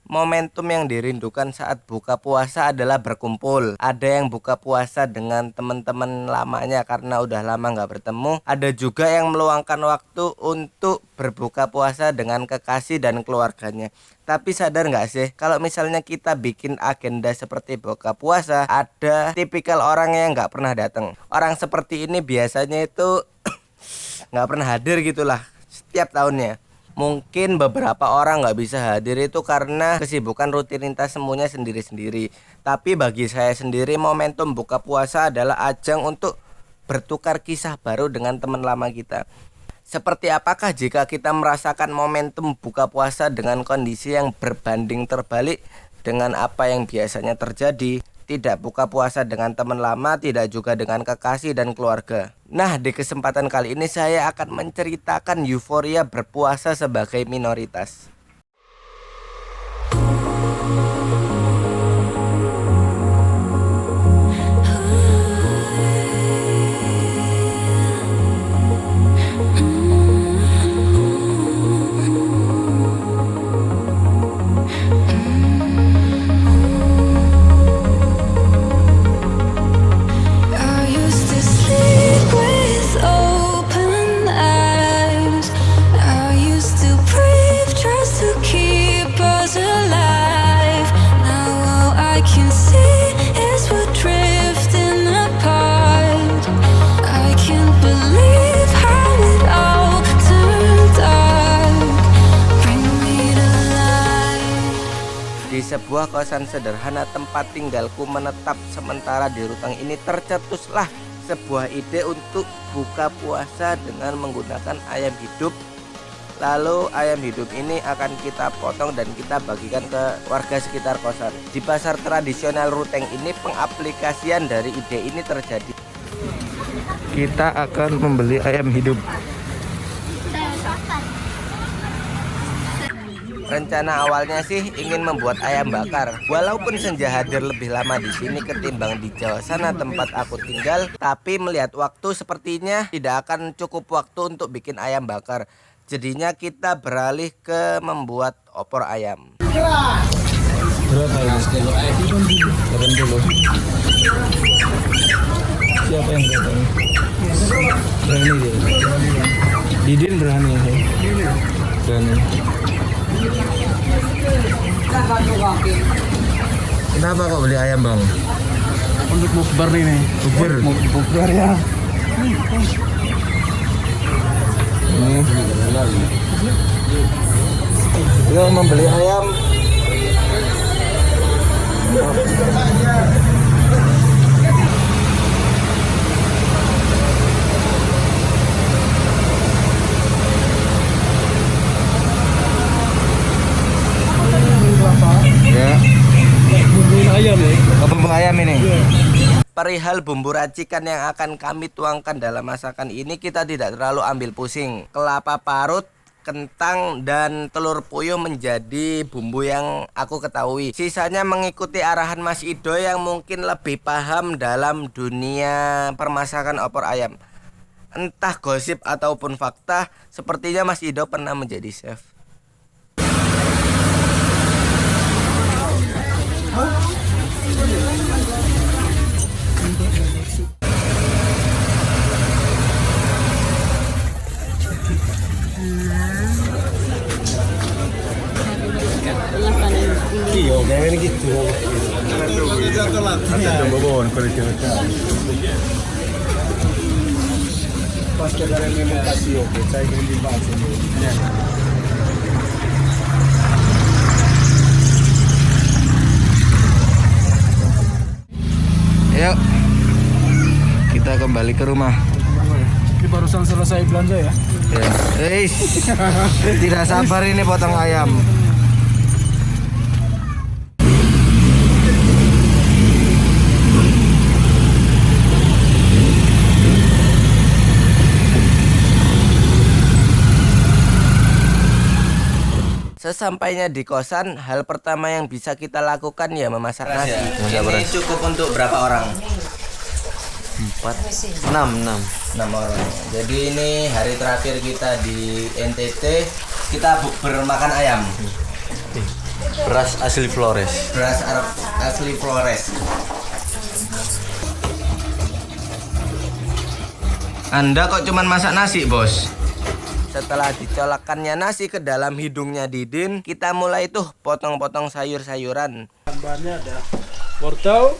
Momentum yang dirindukan saat buka puasa adalah berkumpul. Ada yang buka puasa dengan teman-teman lamanya karena udah lama nggak bertemu. Ada juga yang meluangkan waktu untuk berbuka puasa dengan kekasih dan keluarganya. Tapi sadar nggak sih, kalau misalnya kita bikin agenda seperti buka puasa, ada tipikal orang yang nggak pernah datang. Orang seperti ini biasanya itu nggak pernah hadir gitulah setiap tahunnya. Mungkin beberapa orang nggak bisa hadir itu karena kesibukan rutinitas semuanya sendiri-sendiri. Tapi bagi saya sendiri momentum buka puasa adalah ajang untuk bertukar kisah baru dengan teman lama kita. Seperti apakah jika kita merasakan momentum buka puasa dengan kondisi yang berbanding terbalik dengan apa yang biasanya terjadi? Tidak buka puasa dengan teman lama, tidak juga dengan kekasih dan keluarga. Nah, di kesempatan kali ini saya akan menceritakan euforia berpuasa sebagai minoritas. Di sebuah kosan sederhana tempat tinggalku menetap sementara di Ruteng ini tercetuslah sebuah ide untuk buka puasa dengan menggunakan ayam hidup. Lalu ayam hidup ini akan kita potong dan kita bagikan ke warga sekitar kosan. Di pasar tradisional Ruteng ini pengaplikasian dari ide ini terjadi. Kita akan membeli ayam hidup. Rencana awalnya sih ingin membuat ayam bakar. Walaupun Senja hadir lebih lama di sini ketimbang di Jawa sana tempat aku tinggal, tapi melihat waktu sepertinya tidak akan cukup waktu untuk bikin ayam bakar. Jadinya kita beralih ke membuat opor ayam. Berapa ini? 80. Siapa yang datang? Berani dia. Didin berani ya? Berani. Kenapa kok beli ayam, Bang? Untuk mukbar nih. Mukbar ya. Dia membeli ayam. Ya. Bumbuin ayam ya. Bumbu ayam ini. Perihal bumbu racikan yang akan kami tuangkan dalam masakan ini kita tidak terlalu ambil pusing. Kelapa parut, kentang, dan telur puyuh menjadi bumbu yang aku ketahui. Sisanya mengikuti arahan Mas Ido yang mungkin lebih paham dalam dunia permasakan opor ayam. Entah gosip ataupun fakta, sepertinya Mas Ido pernah menjadi chef. Iya, kayak gitu. Ada bawaan pas kita remontasi oke, saya ingin dibahas ini. Yuk, kita kembali ke rumah. Ini barusan selesai belanja ya? Ya. Tidak sabar ini potong ayam. Sesampainya di kosan, hal pertama yang bisa kita lakukan ya memasak nasi. Ini cukup untuk berapa orang? 6 6 orang. Jadi ini hari terakhir kita di NTT, kita bermakan ayam. Beras asli Flores. Beras asli Flores. Anda kok cuman masak nasi, Bos? Setelah dicolokkannya nasi ke dalam hidungnya Didin, kita mulai tuh potong-potong sayur-sayuran. Bahannya ada wortel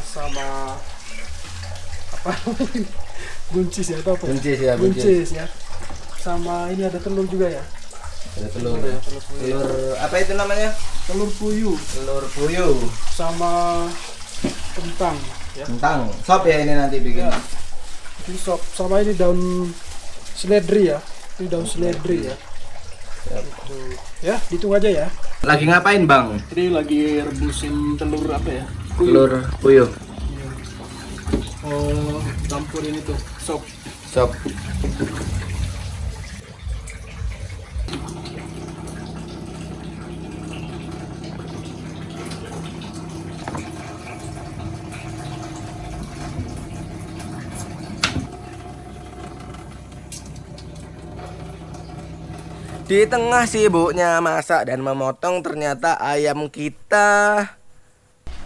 sama apa? Buncis ya atau apa? Buncis ya, Buncis ya. Sama ini ada telur juga ya. Ada telur ya. Telur apa itu namanya? Telur puyuh Telur puyuh. sama kentang ya. Kentang. Sop ya ini nanti bikin. Ya. Ini sop sama ini daun seledri ya. Ini daun seledri ya. Gitu. Ya, dihitung aja ya. Lagi ngapain, Bang? Ini lagi rebusin telur apa ya? Telur puyuh. Oh, campurin itu sop. Sop. Di tengah sibuknya masak dan memotong, ternyata ayam kita.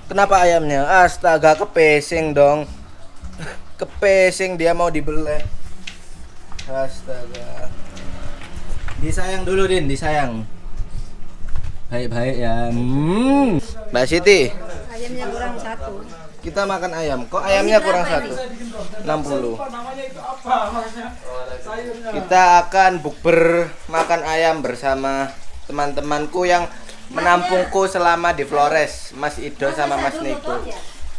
Kenapa ayamnya? Astaga, kepesing dong. Kepesing, dia mau dibeleh. Astaga. Disayang dulu, Din, disayang. Baik-baik ya. Mbak Siti, Ayamnya kurang satu. kita makan ayam. Kok ayamnya kurang satu? 60. Kita akan bukber makan ayam bersama teman-temanku yang menampungku selama di Flores, Mas Ido sama Mas Niko.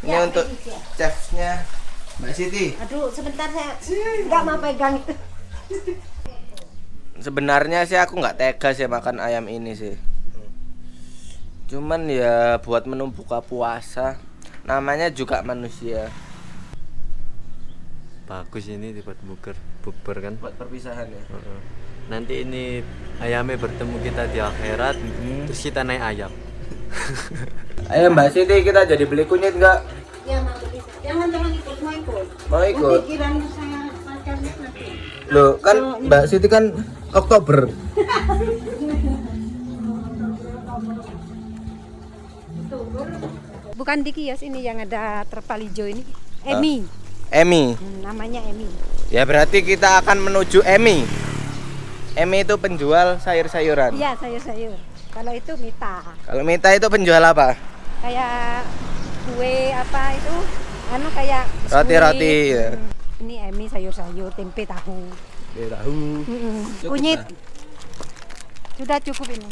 Ini untuk chefnya Mbak Siti. Aduh, sebentar saya nggak mau pegang itu. Sebenarnya sih aku nggak tega sih makan ayam ini sih. Cuman ya buat menu buka puasa, namanya juga manusia. Bagus ini dibuat bukber kan. Buat perpisahan ya. Heeh. Nanti ini ayamnya bertemu kita di akhirat, terus kita naik ayam. Ayo Mbak Siti, kita jadi beli kunyit nggak? Ya mau bisa. Jangan ikut, mau ikut. Mau ikut? Nanti kiranya saya makan nanti. Loh kan Mbak Siti kan Oktober. Bukan di kios ini yang ada terpal hijau ini. Emi. Emi. Namanya Emi. Ya berarti kita akan menuju Emi. Emi itu penjual sayur-sayuran. Iya, sayur-sayur. Kalau itu Mita. Kalau Mita itu penjual apa? Kayak kue apa itu? Anu kayak Roti-roti, biskuit. ya. Ini Emi sayur-sayur, tempe tahu. Tahu. Cukup Kunyit. lah. Sudah cukup ini.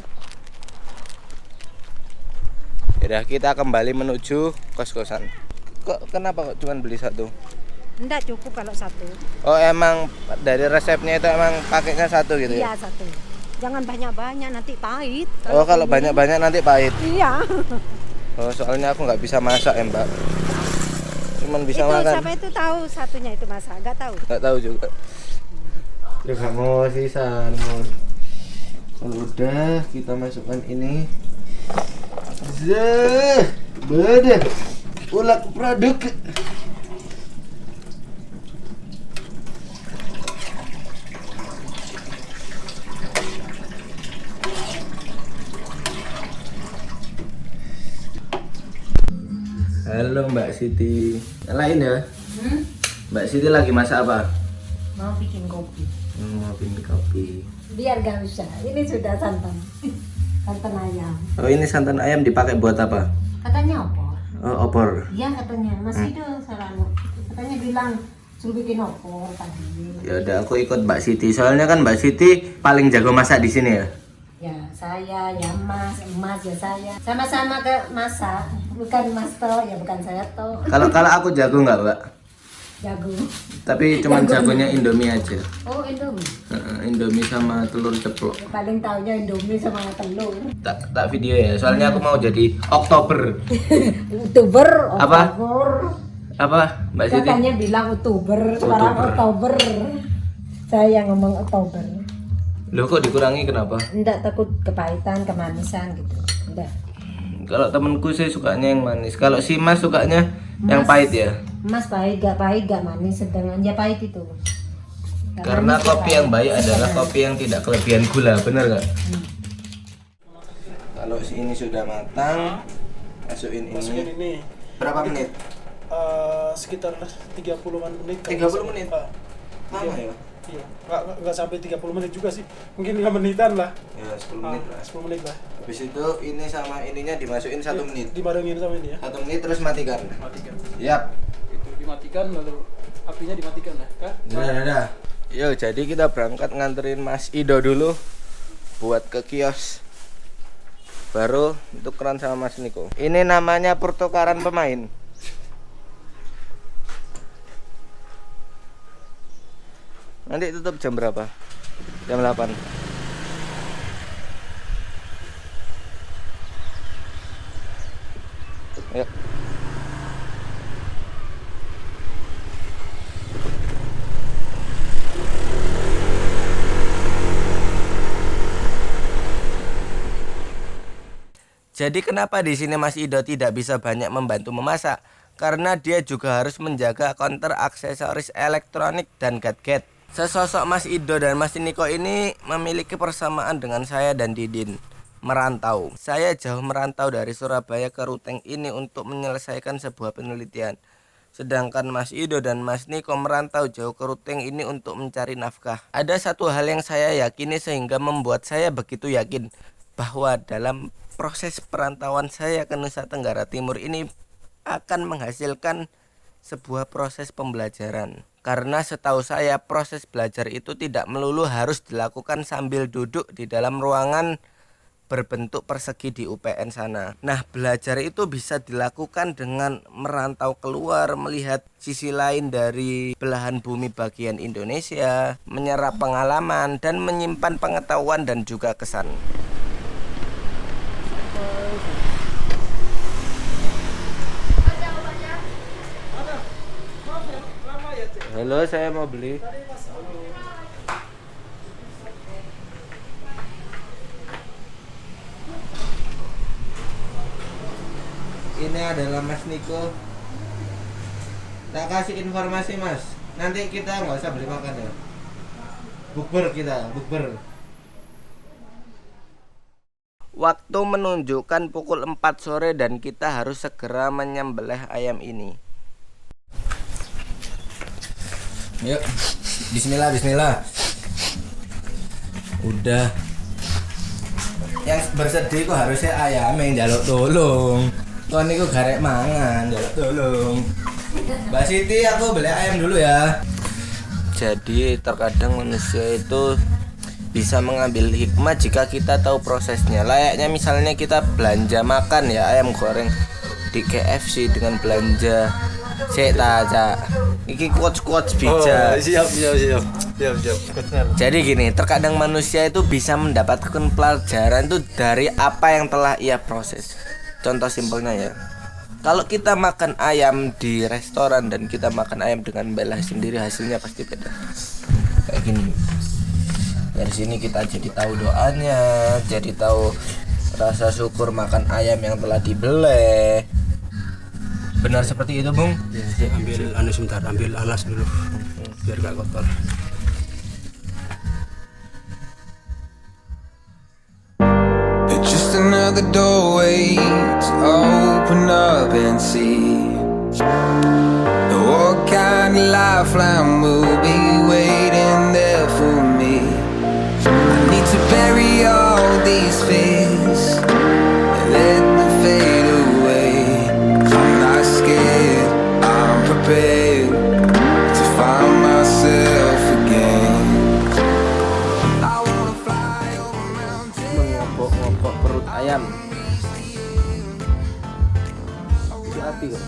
Ya kita kembali menuju kos-kosan. Kok kenapa kok cuma beli satu? Enggak cukup kalau satu. Oh emang dari resepnya itu emang pakainya satu gitu ya? Iya, satu. Jangan banyak-banyak nanti pahit. Oh kalau ini- banyak-banyak nanti pahit. Iya. Oh soalnya aku nggak bisa masak ya Mbak. Cuman bisa itu makan. siapa itu tahu satunya itu masak? Enggak tahu. Nggak tahu juga. Udah nggak mau sisa. Kalau udah kita masukkan ini. Zeh, bener. Ulak produk. Halo Mbak Siti. Nyalain ya. Mbak Siti lagi masak apa? Mau bikin kopi. Mau bikin kopi. Biar gak usah. Ini sudah santan. Santan ayam. Oh ini santan ayam dipakai buat apa? Katanya opor. Oh, opor. Iya katanya. Masih itu salah. Katanya bilang suruh bikin opor tadi. Ya udah aku ikut Mbak Siti. Soalnya kan Mbak Siti paling jago masak di sini ya. Ya saya, ya Mas ya saya. Sama-sama ke masak. Bukan Mas toh, ya bukan saya toh. Kalau aku jago nggak Mbak? Jago. Tapi cuman jagonya Indomie aja. Oh Indomie. Indomie sama telur ceplok. Paling taunya Indomie sama telur. Tak video ya. Soalnya aku mau jadi Oktober. Youtuber. Apa? Oktober. Apa Mbak Siti? Katanya bilang Oktober, sekarang Oktober. Saya yang ngomong Oktober. Loh kok dikurangi kenapa? Enggak takut kepahitan, kemanisan gitu. Enggak. Kalau temenku sih sukanya yang manis. Kalau si Mas sukanya yang pahit ya. Mas pahit gak manis, sedang aja pahit itu. Gak Karena manis, kopi gak yang baik pahit. adalah kopi yang tidak kelebihan gula, bener nggak? Kalau si ini sudah matang, masukin Masukin ini. ini. Berapa menit? Sekitar 30-an menit. 30 menit? Ah, Lama ya? Iya, nggak sampai 30 menit juga sih. Mungkin 5 menitan lah. Ya 10 menit lah. 10 menit lah. Habis itu ini sama ininya dimasukin 1 menit. Dibarengin sama ini ya. 1 menit terus matikan. Matikan. Siap. Itu dimatikan lalu apinya dimatikan lah, Kak. Dadah. Yo, jadi kita berangkat nganterin Mas Ido dulu buat ke kios. Baru tukeran sama Mas Niko. Ini namanya pertukaran pemain. Nanti tutup jam berapa? Jam 8. Yuk. Jadi kenapa di sini Mas Ido tidak bisa banyak membantu memasak? Karena dia juga harus menjaga counter aksesoris elektronik dan gadget. Sesosok Mas Ido dan Mas Niko ini memiliki persamaan dengan saya dan Didin. Merantau. Saya jauh merantau dari Surabaya ke Ruteng ini untuk menyelesaikan sebuah penelitian. Sedangkan Mas Ido dan Mas Niko merantau jauh ke Ruteng ini untuk mencari nafkah. Ada satu hal yang saya yakini sehingga membuat saya begitu yakin bahwa dalam proses perantauan saya ke Nusa Tenggara Timur ini akan menghasilkan sebuah proses pembelajaran. Karena setahu saya proses belajar itu tidak melulu harus dilakukan sambil duduk di dalam ruangan berbentuk persegi di UPN sana. Nah, belajar itu bisa dilakukan dengan merantau keluar, melihat sisi lain dari belahan bumi bagian Indonesia, menyerap pengalaman dan menyimpan pengetahuan dan juga kesan. Halo, saya mau beli. Ini adalah Mas Niko. Tak kasih informasi Mas. Nanti kita nggak usah beli makan ya. Bukber kita, bukber. Waktu menunjukkan pukul 4 sore dan kita harus segera menyembelih ayam ini. Yuk, bismillah, bismillah. Udah. Yang bersedih kok harusnya ayam yang jaluk tolong. Kok niku garek mangan, jaluk tolong. Mbak Siti, aku beli ayam dulu ya. Jadi terkadang manusia itu bisa mengambil hikmah jika kita tahu prosesnya. Layaknya misalnya kita belanja makan ya ayam goreng di KFC dengan belanja iki quotes bijak. Siap. Jadi gini, terkadang manusia itu bisa mendapatkan pelajaran itu dari apa yang telah ia proses. Contoh simpelnya ya, kalau kita makan ayam di restoran dan kita makan ayam dengan belah sendiri, hasilnya pasti beda. Kayak gini. Dari sini kita jadi tahu doanya, jadi tahu rasa syukur makan ayam yang telah dibeleh. Benar seperti itu, Bung? Ya, ambil sebentar, ambil alas dulu biar gak kotor. It's just another doorway to open up and see what kind of lifeline will be waiting there for me. I need to bury all these fears and let them fade away. I'm not scared, I'm prepared to find myself again. I wanna fly over mountains. Mengopok-ngopok perut ayam. Api kan?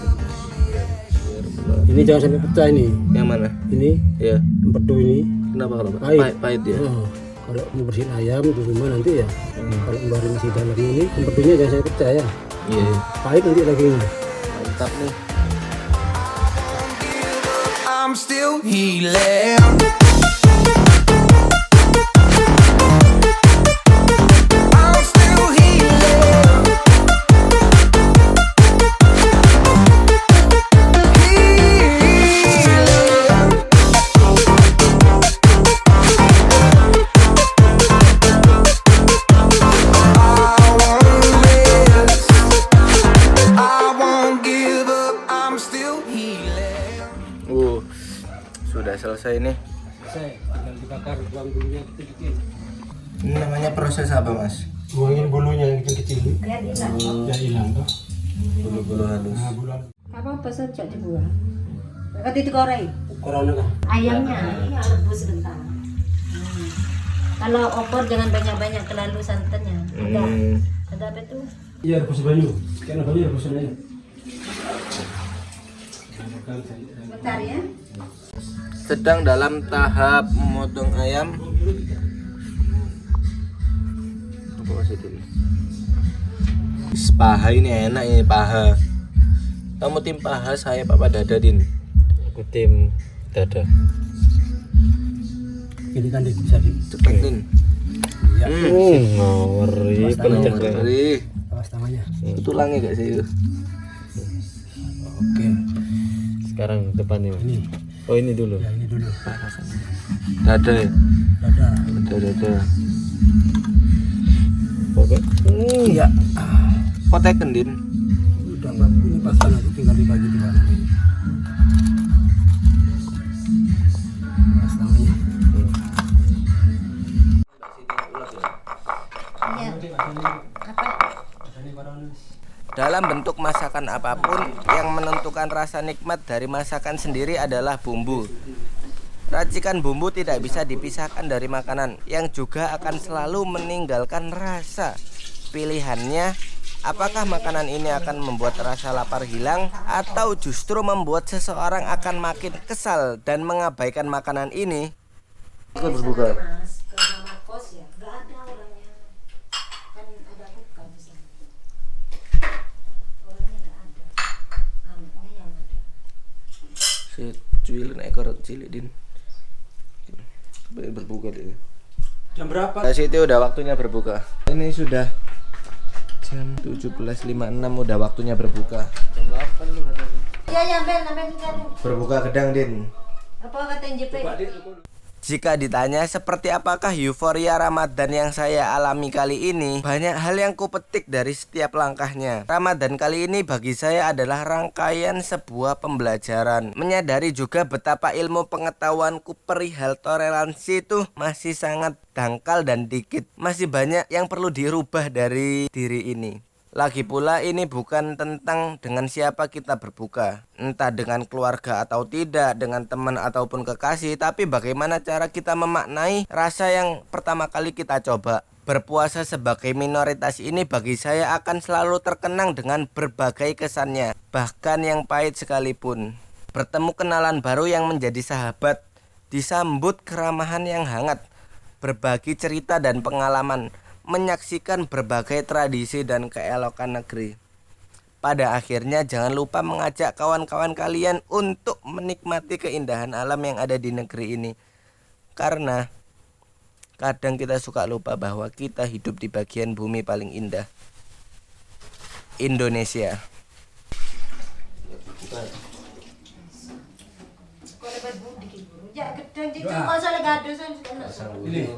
Ini jangan sampai pecah ini. Yang mana? Ini Ya. empedu ini. Kenapa kalau Pahit. pahit ya? Oh, kalau mau bersihin ayam di rumah nanti ya. Kalau ngeluarin isi dalamnya ini, empedunya jangan sampai pecah ya. Iya. Pahit nanti dagingnya. Mantap nih. I'm still healing. I'm still healing. Healing. I wanna selesai ini? Selesai, tinggal dibakar, buang bulunya kecil-kecil. Ini namanya proses apa, Mas? Buangin bulunya yang kecil-kecil. Biar hilang. Ya hilang tuh. Bulu-bulu halus. Nah, bulu Apa saja dibuang. Nanti digoreng. corona kah? Ayamnya ya rebus sebentar. Kalau opor jangan banyak-banyak terlalu santannya. Ada apa tuh? Iya, rebus banyu. Karena banyu rebusan aja. Bentar ya. Sedang dalam tahap memotong ayam. Apa masih dulu? Paha ini enak ini paha. Kamu tim paha, saya papa dada, Din. Aku tim dada. Ini kan bisa di Cepet, Din. ya, Ngawari pencet. Ngeri. awas tangannya. Tulangnya gak sih? Oke. Sekarang depannya. Ini. Oh ini dulu. Ya ini dulu. Dada ya? Dada. Dada. Oke. Iya. Poteken, Din. Udah Mbak, ini pasang nanti tinggal dibagi dua nanti. Awas tangannya. Iya. Apa? Dalam bentuk masakan apapun, yang menentukan rasa nikmat dari masakan sendiri adalah bumbu. Racikan bumbu tidak bisa dipisahkan dari makanan, yang juga akan selalu meninggalkan rasa. Pilihannya, apakah makanan ini akan membuat rasa lapar hilang, atau justru membuat seseorang akan makin kesal dan mengabaikan makanan ini? Ikut berbuka. Mas, ke mama kos ya. Gak ada orangnya. Kan ada bukan di sana. Orangnya gak ada. Anaknya yang ada. Si cuilin ekor cilik, Din. Berbuka dia. Jam berapa? Siti udah waktunya berbuka. Ini sudah jam 17.56, udah waktunya berbuka. Iya, ambil kan. Berbuka gedang, Din. Apa kata JP? Jika ditanya seperti apakah euforia Ramadan yang saya alami kali ini, banyak hal yang kupetik dari setiap langkahnya. Ramadan kali ini bagi saya adalah rangkaian sebuah pembelajaran. Menyadari juga betapa ilmu pengetahuanku perihal toleransi itu masih sangat dangkal dan dikit. Masih banyak yang perlu dirubah dari diri ini. Lagi pula ini bukan tentang dengan siapa kita berbuka, entah dengan keluarga atau tidak, dengan teman ataupun kekasih, tapi bagaimana cara kita memaknai rasa yang pertama kali kita coba. Berpuasa sebagai minoritas ini bagi saya akan selalu terkenang dengan berbagai kesannya, bahkan yang pahit sekalipun. Bertemu kenalan baru yang menjadi sahabat, disambut keramahan yang hangat, berbagi cerita dan pengalaman, menyaksikan berbagai tradisi dan keelokan negeri. Pada akhirnya jangan lupa mengajak kawan-kawan kalian untuk menikmati keindahan alam yang ada di negeri ini. Karena kadang kita suka lupa bahwa kita hidup di bagian bumi paling indah, Indonesia. Ya, gedang itu kok soalnya gado Ini.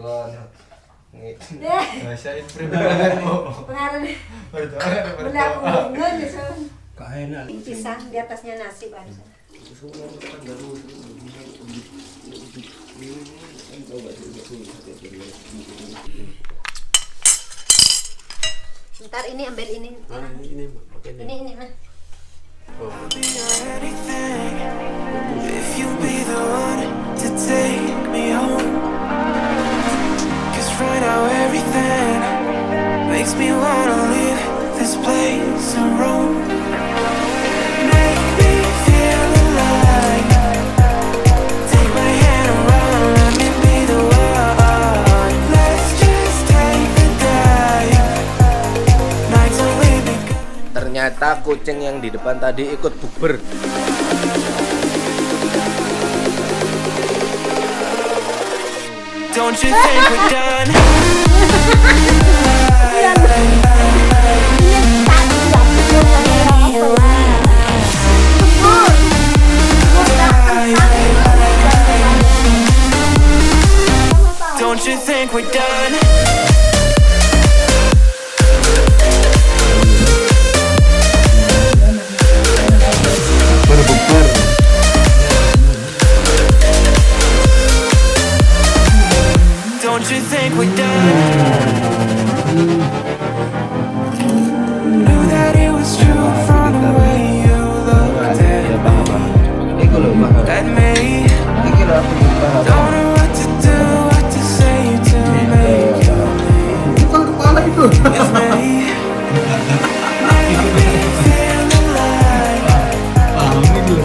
Rasain perbedaanmu. pengaruh benda aku bunga ya son. Gak enak. Pisang di atasnya nasi barusan. Ntar ini ambil ini. Ini mah. If you be the one to take me home, 'cause right now everything makes me wanna leave this place and roam. Make me feel alive. Take my hand and run, let me be the one. Let's just take the dive. Nights are leaving. Ternyata kucing yang di depan tadi ikut bukber. Don't you think we're done? Don't you think we're done? Knew that it was true from the way you looked at me. Don't know what to do, what to say to make you leave. It's me. Make me feel alive.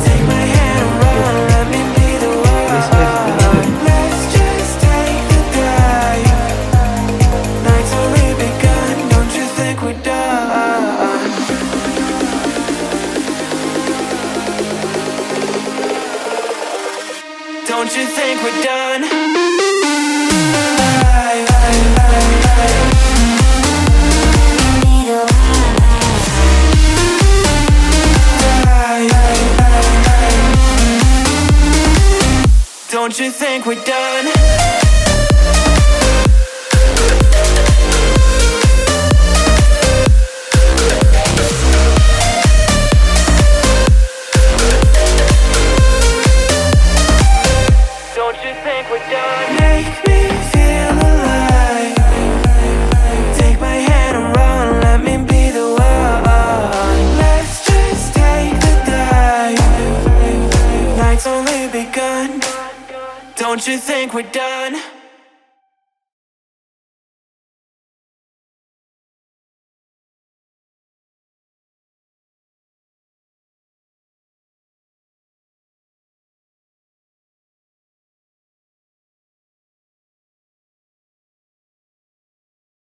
Take my hand and run, let me be the one. Let's just take the dive. Night's only begun, don't you think we're done? Don't you think we're done? Don't you think we're done? Don't you think we're done? Make me feel alive. Take my hand and run, let me be the one. Let's just take the dive. Night's only begun. Don't you think we're done?